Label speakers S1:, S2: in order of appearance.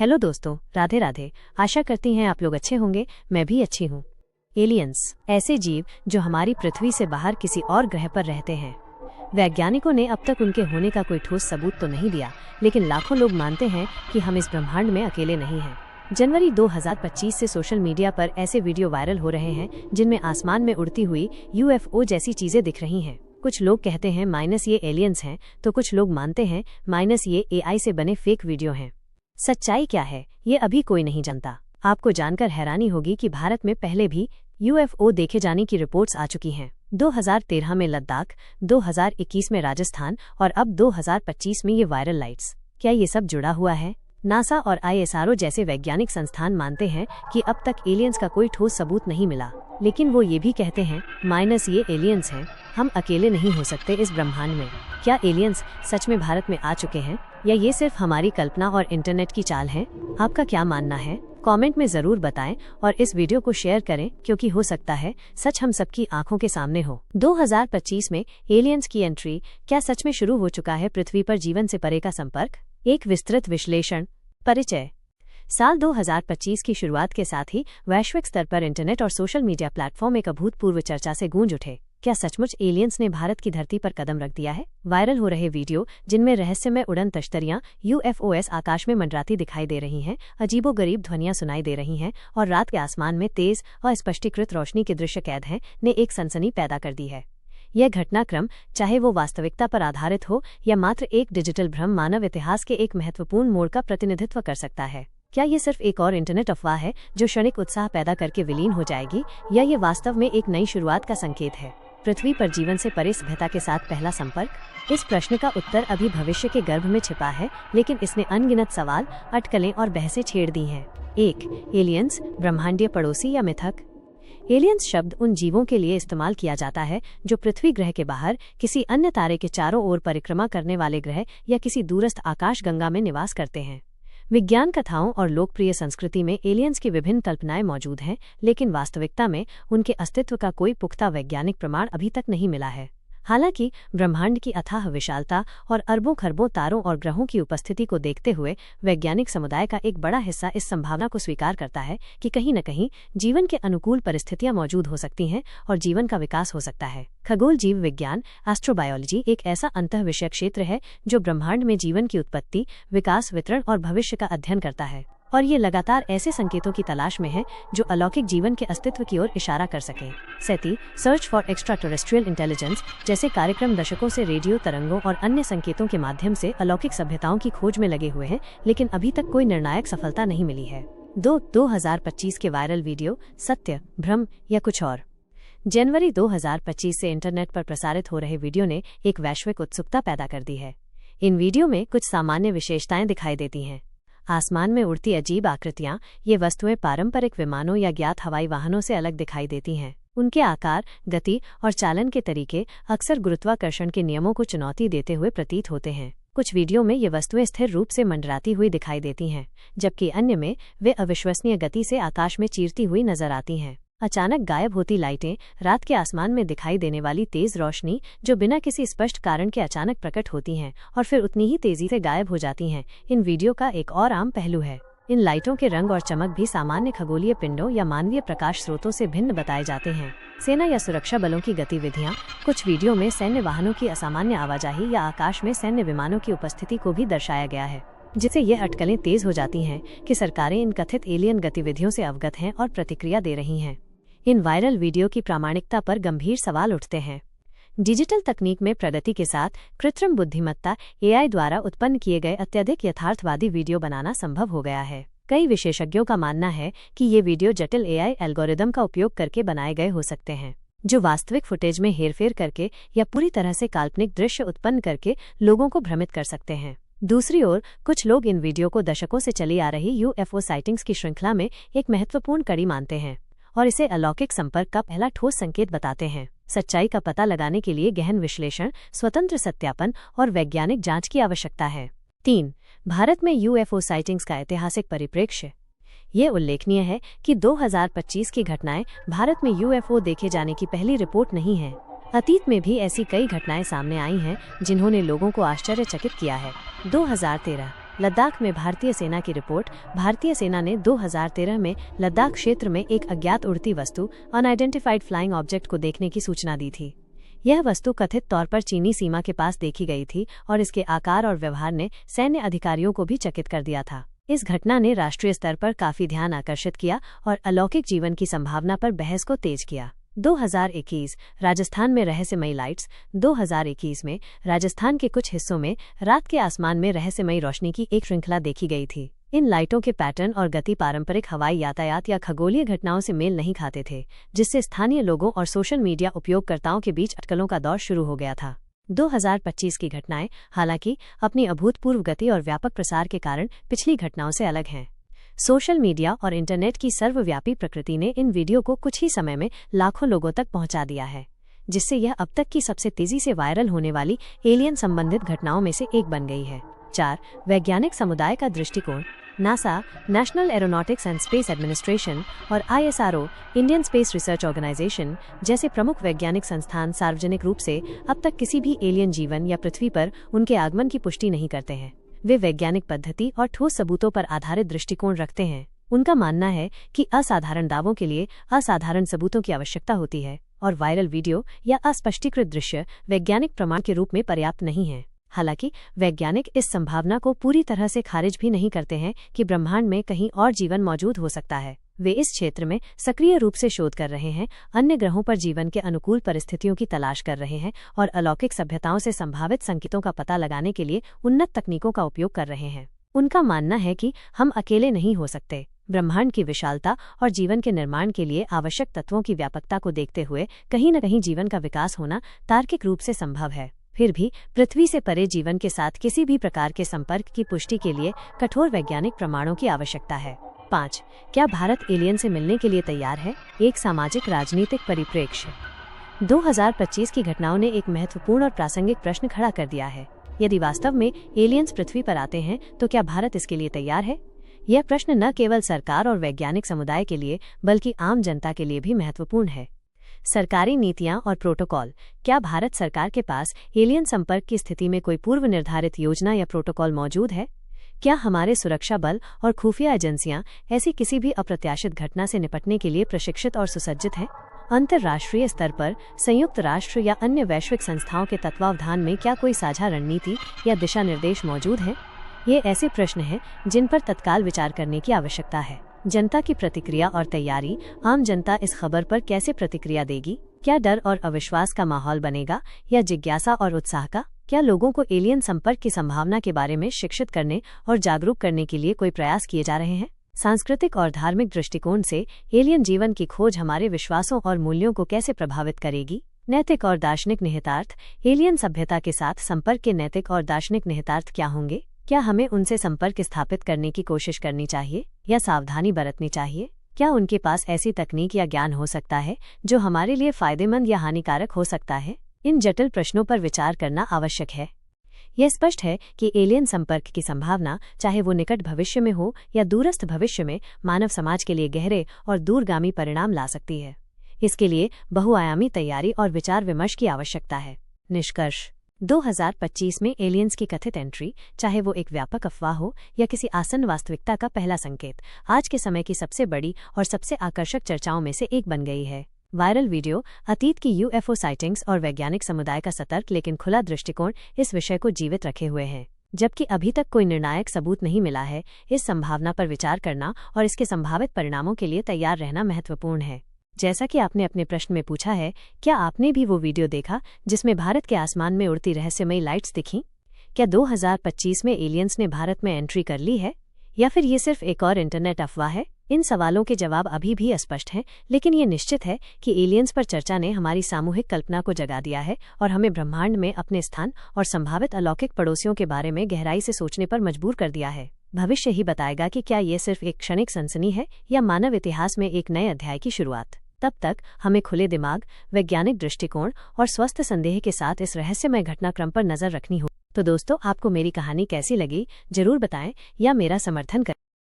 S1: Hello दोस्तों, राधे राधे। आशा करती हैं आप लोग अच्छे होंगे। मैं भी अच्छी हूँ। एलियंस ऐसे जीव जो हमारी पृथ्वी से बाहर किसी और ग्रह पर रहते हैं। वैज्ञानिकों ने अब तक उनके होने का कोई ठोस सबूत तो नहीं दिया, लेकिन लाखों लोग मानते हैं कि हम इस ब्रह्मांड में अकेले नहीं हैं। जनवरी 2025 से सोशल मीडिया पर ऐसे वीडियो वायरल हो रहे हैं जिनमें आसमान में उड़ती हुई यूएफओ जैसी चीजें दिख रही हैं। कुछ लोग कहते हैं माइनस ये एलियंस हैं, तो कुछ लोग मानते हैं माइनस ये एआई से बने फेक वीडियो हैं। सच्चाई क्या है, ये अभी कोई नहीं जानता। आपको जानकर हैरानी होगी कि भारत में पहले भी यूएफओ देखे जाने की रिपोर्ट्स आ चुकी हैं। 2013 में लद्दाख, 2021 में राजस्थान और अब 2025 में ये वायरल लाइट्स। क्या ये सब जुड़ा हुआ है? नासा और आईएसआरओ जैसे वैज्ञानिक संस्थान मानते हैं कि अब तक एलियंस का कोई ठोस सबूत नहीं मिला, लेकिन वो ये भी कहते हैं माइनस ये एलियंस हैं, हम अकेले नहीं हो सकते इस ब्रह्मांड में। क्या एलियंस सच में भारत में आ चुके हैं या ये सिर्फ हमारी कल्पना और इंटरनेट की चाल है? आपका क्या मानना है? कमेंट में जरूर बताएं और इस वीडियो को शेयर करें, क्योंकि हो सकता है सच हम सबकी आंखों के सामने हो। 2025 में एलियंस की एंट्री। क्या सच में शुरू हो चुका है पृथ्वी पर जीवन से परे का संपर्क? एक विस्तृत विश्लेषण। परिचय। साल 2025 की शुरुआत के साथ ही वैश्विक स्तर पर इंटरनेट और सोशल मीडिया प्लेटफॉर्म एक अभूतपूर्व चर्चा से गूंज उठे। क्या सचमुच एलियंस ने भारत की धरती पर कदम रख दिया है? वायरल हो रहे वीडियो जिनमें रहस्यमय उड़न तश्तरियां यूएफओएस आकाश में मंडराती दिखाई दे रही हैं, अजीबोगरीब ध्वनियां सुनाई दे रही हैं और रात के आसमान में तेज और स्पष्टीकृत रोशनी के दृश्य कैद हैं, ने एक सनसनी पैदा कर दी है। यह घटनाक्रम, चाहे वो वास्तविकता पर आधारित हो या मात्र एक डिजिटल भ्रम, मानव इतिहास के एक महत्वपूर्ण मोड़ का प्रतिनिधित्व कर सकता है। क्या ये सिर्फ एक और इंटरनेट अफवाह है जो क्षणिक उत्साह पैदा करके विलीन हो जाएगी, या ये वास्तव में एक नई शुरुआत का संकेत है? पृथ्वी पर जीवन से परे सभ्यता के साथ पहला संपर्क। इस प्रश्न का उत्तर अभी भविष्य के गर्भ में छिपा है, लेकिन इसने अनगिनत सवाल, अटकलें और बहसें छेड़ दी हैं। 1. एलियंस ब्रह्मांडीय पड़ोसी या मिथक? एलियंस शब्द उन जीवों के लिए इस्तेमाल किया जाता है जो पृथ्वी ग्रह के बाहर किसी अन्य तारे के चारों ओर परिक्रमा करने वाले ग्रह या किसी दूरस्थ आकाशगंगा में निवास करते हैं। विज्ञान कथाओं और लोकप्रिय संस्कृति में एलियंस की विभिन्न कल्पनाएं मौजूद हैं, लेकिन वास्तविकता में उनके अस्तित्व का कोई पुख्ता वैज्ञानिक प्रमाण अभी तक नहीं मिला है। हालांकि ब्रह्मांड की अथाह विशालता और अरबों खरबों तारों और ग्रहों की उपस्थिति को देखते हुए वैज्ञानिक समुदाय का एक बड़ा हिस्सा इस संभावना को स्वीकार करता है कि कहीं न कहीं जीवन के अनुकूल परिस्थितियां मौजूद हो सकती हैं और जीवन का विकास हो सकता है। खगोल जीव विज्ञान एस्ट्रोबायोलॉजी एक ऐसा अंतःविषय क्षेत्र है जो ब्रह्मांड में जीवन की उत्पत्ति, विकास, वितरण और भविष्य का अध्ययन करता है, और ये लगातार ऐसे संकेतों की तलाश में है जो अलौकिक जीवन के अस्तित्व की ओर इशारा कर सके। SETI search for extraterrestrial intelligence जैसे कार्यक्रम दशकों से रेडियो तरंगों और अन्य संकेतों के माध्यम से अलौकिक सभ्यताओं की खोज में लगे हुए हैं, लेकिन अभी तक कोई निर्णायक सफलता नहीं मिली है। 2025 के वायरल वीडियो, सत्य, भ्रम या कुछ और? जनवरी 2025 से इंटरनेट पर प्रसारित हो रहे वीडियो ने एक वैश्विक उत्सुकता पैदा कर दी है। इन वीडियो में कुछ सामान्य विशेषताएं दिखाई देती हैं। आसमान में उड़ती अजीब आकृतियां। ये वस्तुएं पारंपरिक विमानों या ज्ञात हवाई वाहनों से अलग दिखाई देती हैं। उनके आकार, गति और चालन के तरीके अक्सर गुरुत्वाकर्षण के नियमों को चुनौती देते हुए प्रतीत होते हैं। कुछ वीडियो में ये वस्तुएं स्थिर रूप से मंडराती हुई दिखाई देती हैं, जबकि अन्य में वे अविश्वसनीय गति से आकाश में चीरती हुई नजर आती हैं। अचानक गायब होती लाइटें, रात के आसमान में दिखाई देने वाली तेज रोशनी जो बिना किसी स्पष्ट कारण के अचानक प्रकट होती हैं और फिर उतनी ही तेजी से गायब हो जाती हैं, इन वीडियो का एक और आम पहलू है। इन लाइटों के रंग और चमक भी सामान्य खगोलीय पिंडों या मानवीय प्रकाश स्रोतों से भिन्न बताए जाते हैं। सेना या सुरक्षा बलों की गतिविधियां। कुछ वीडियो में सैन्य वाहनों की असामान्य आवाजाही या आकाश में सैन्य विमानों की उपस्थिति को भी दर्शाया गया है, जिससे यह अटकलें तेज हो जाती हैं कि सरकारें इन कथित एलियन गतिविधियों से अवगत हैं और प्रतिक्रिया दे रही हैं। इन वायरल वीडियो की प्रामाणिकता पर गंभीर सवाल उठते हैं। डिजिटल तकनीक में प्रगति के साथ कृत्रिम बुद्धिमत्ता एआई द्वारा उत्पन्न किए गए अत्यधिक यथार्थवादी वीडियो बनाना संभव हो गया है। कई विशेषज्ञों का मानना है कि ये वीडियो जटिल एआई एल्गोरिदम का उपयोग करके बनाए गए हो सकते हैं, जो वास्तविक फुटेज में हेरफेर करके या पूरी तरह से काल्पनिक दृश्य उत्पन्न करके लोगों को भ्रमित कर सकते हैं। दूसरी ओर, कुछ लोग इन वीडियो को दशकों से चली आ रही यूएफओ साइटिंग्स की श्रृंखला में एक महत्वपूर्ण कड़ी मानते हैं और इसे अलौकिक संपर्क का पहला ठोस संकेत बताते हैं। सच्चाई का पता लगाने के लिए गहन विश्लेषण, स्वतंत्र सत्यापन और वैज्ञानिक जांच की आवश्यकता है। 3. भारत में यूएफओ साइटिंग्स का ऐतिहासिक परिप्रेक्ष्य। ये उल्लेखनीय है कि 2025 की घटनाएं भारत में यूएफओ देखे जाने की पहली रिपोर्ट नहीं है। अतीत में भी ऐसी कई घटनाएं सामने आई हैं जिन्होंने लोगों को आश्चर्यचकित किया है। 2013 लद्दाख में भारतीय सेना की रिपोर्ट। भारतीय सेना ने 2013 में लद्दाख क्षेत्र में एक अज्ञात उड़ती वस्तु अनआइडेंटिफाइड फ्लाइंग ऑब्जेक्ट को देखने की सूचना दी थी। यह वस्तु कथित तौर पर चीनी सीमा के पास देखी गई थी और इसके आकार और व्यवहार ने सैन्य अधिकारियों को भी चकित कर दिया था। इस घटना ने राष्ट्रीय स्तर पर काफी ध्यान आकर्षित किया और अलौकिक जीवन की संभावना पर बहस को तेज किया। 2021 राजस्थान में रहस्यमयी लाइट्स। 2021 में राजस्थान के कुछ हिस्सों में रात के आसमान में रहस्यमयी रोशनी की एक श्रृंखला देखी गई थी। इन लाइटों के पैटर्न और गति पारंपरिक हवाई यातायात या खगोलीय घटनाओं से मेल नहीं खाते थे, जिससे स्थानीय लोगों और सोशल मीडिया उपयोगकर्ताओं के बीच अटकलों का दौर शुरू हो गया था। 2025 की घटनाएं हालांकि अपनी अभूतपूर्व गति और व्यापक प्रसार के कारण पिछली घटनाओं से अलग हैं। सोशल मीडिया और इंटरनेट की सर्वव्यापी प्रकृति ने इन वीडियो को कुछ ही समय में लाखों लोगों तक पहुंचा दिया है, जिससे यह अब तक की सबसे तेजी से वायरल होने वाली एलियन संबंधित घटनाओं में से एक बन गई है। 4. वैज्ञानिक समुदाय का दृष्टिकोण। NASA, National Aeronautics and Space Administration और ISRO, Indian Space Research Organisation जैसे प्रमुख वैज्ञानिक संस्थान सार्वजनिक रूप से अब तक किसी भी एलियन जीवन या पृथ्वी पर उनके आगमन की पुष्टि नहीं करते हैं। वे वैज्ञानिक पद्धति और ठोस सबूतों पर आधारित दृष्टिकोण रखते हैं। उनका मानना है कि असाधारण दावों के लिए असाधारण सबूतों की आवश्यकता होती है और वायरल वीडियो या अस्पष्टीकृत दृश्य वैज्ञानिक प्रमाण के रूप में पर्याप्त नहीं है। हालांकि वैज्ञानिक इस संभावना को पूरी तरह से खारिज भी नहीं करते हैं कि ब्रह्मांड में कहीं और जीवन मौजूद हो सकता है। वे इस क्षेत्र में सक्रिय रूप से शोध कर रहे हैं, अन्य ग्रहों पर जीवन के अनुकूल परिस्थितियों की तलाश कर रहे हैं और अलौकिक सभ्यताओं से संभावित संकेतों का पता लगाने के लिए उन्नत तकनीकों का उपयोग कर रहे हैं। उनका मानना है कि हम अकेले नहीं हो सकते। ब्रह्मांड की विशालता और जीवन के निर्माण के लिए आवश्यक तत्वों की व्यापकता को देखते हुए कहीं न कहीं जीवन का विकास होना तार्किक रूप से संभव है। फिर भी पृथ्वी से परे जीवन के साथ किसी भी प्रकार के संपर्क की पुष्टि के लिए कठोर वैज्ञानिक प्रमाणों की आवश्यकता है। 5. क्या भारत एलियन से मिलने के लिए तैयार है? एक सामाजिक राजनीतिक परिप्रेक्ष्य। 2025 की घटनाओं ने एक महत्वपूर्ण और प्रासंगिक प्रश्न खड़ा कर दिया है। यदि वास्तव में एलियंस पृथ्वी पर आते हैं तो क्या भारत इसके लिए तैयार है? यह प्रश्न न केवल सरकार और वैज्ञानिक समुदाय के लिए बल्कि आम जनता के लिए भी महत्वपूर्ण है। सरकारी नीतियां और प्रोटोकॉल। क्या भारत सरकार के पास एलियन संपर्क की स्थिति में कोई पूर्व निर्धारित योजना या प्रोटोकॉल मौजूद है? क्या हमारे सुरक्षा बल और खुफिया एजेंसियां ऐसी किसी भी अप्रत्याशित घटना से निपटने के लिए प्रशिक्षित और सुसज्जित हैं? अंतर्राष्ट्रीय स्तर पर संयुक्त राष्ट्र या अन्य वैश्विक संस्थाओं के तत्वावधान में क्या कोई साझा रणनीति या दिशा निर्देश मौजूद है? ये ऐसे प्रश्न हैं जिन पर तत्काल विचार करने की आवश्यकता है। जनता की प्रतिक्रिया और तैयारी। आम जनता इस खबर पर कैसे प्रतिक्रिया देगी? क्या डर और अविश्वास का माहौल बनेगा या जिज्ञासा और उत्साह का? क्या लोगों को एलियन संपर्क की संभावना के बारे में शिक्षित करने और जागरूक करने के लिए कोई प्रयास किए जा रहे हैं? सांस्कृतिक और धार्मिक दृष्टिकोण से एलियन जीवन की खोज हमारे विश्वासों और मूल्यों को कैसे प्रभावित करेगी? नैतिक और दार्शनिक निहितार्थ। एलियन सभ्यता के साथ संपर्क के नैतिक और दार्शनिक निहितार्थ क्या होंगे? क्या हमें उनसे संपर्क स्थापित करने की कोशिश करनी चाहिए या सावधानी बरतनी चाहिए? क्या उनके पास ऐसी तकनीक या ज्ञान हो सकता है जो हमारे लिए फायदेमंद या हानिकारक हो सकता है? इन जटिल प्रश्नों पर विचार करना आवश्यक है। यह स्पष्ट है कि एलियन संपर्क की संभावना, चाहे वो निकट भविष्य में हो या दूरस्थ भविष्य में, मानव समाज के लिए गहरे और दूरगामी परिणाम ला सकती है। इसके लिए बहुआयामी तैयारी और विचार विमर्श की आवश्यकता है। निष्कर्ष। 2025 में एलियंस की कथित एंट्री, चाहे वो एक व्यापक अफवाह हो या किसी आसन्न वास्तविकता का पहला संकेत, आज के समय की सबसे बड़ी और सबसे आकर्षक चर्चाओं में से एक बन गई है। वायरल वीडियो, अतीत की UFO साइटिंग्स और वैज्ञानिक समुदाय का सतर्क लेकिन खुला दृष्टिकोण इस विषय को जीवित रखे हुए हैं। जबकि अभी तक कोई निर्णायक सबूत नहीं मिला है, इस संभावना पर विचार करना और इसके संभावित परिणामों के लिए तैयार रहना महत्वपूर्ण है। जैसा कि आपने अपने प्रश्न में पूछा है, क्या आपने भी वो वीडियो देखा जिसमें भारत के आसमान में उड़ती रहस्यमयी लाइट्स दिखीं? क्या 2025 में एलियंस ने भारत में एंट्री कर ली है या फिर ये सिर्फ एक और इंटरनेट अफवाह है? इन सवालों के जवाब अभी भी अस्पष्ट हैं, लेकिन ये निश्चित है कि एलियंस पर चर्चा ने हमारी सामूहिक कल्पना को जगा दिया है और हमें ब्रह्मांड में अपने स्थान और संभावित अलौकिक पड़ोसियों के बारे में गहराई से सोचने पर मजबूर कर दिया है। भविष्य ही बताएगा कि क्या ये सिर्फ एक क्षणिक सनसनी है या मानव इतिहास में एक नए अध्याय की शुरुआत। तब तक हमें खुले दिमाग, वैज्ञानिक दृष्टिकोण और स्वस्थ संदेह के साथ इस रहस्यमय घटनाक्रम पर नजर रखनी हो। तो दोस्तों, आपको मेरी कहानी कैसी लगी जरूर बताएं या मेरा समर्थन करें।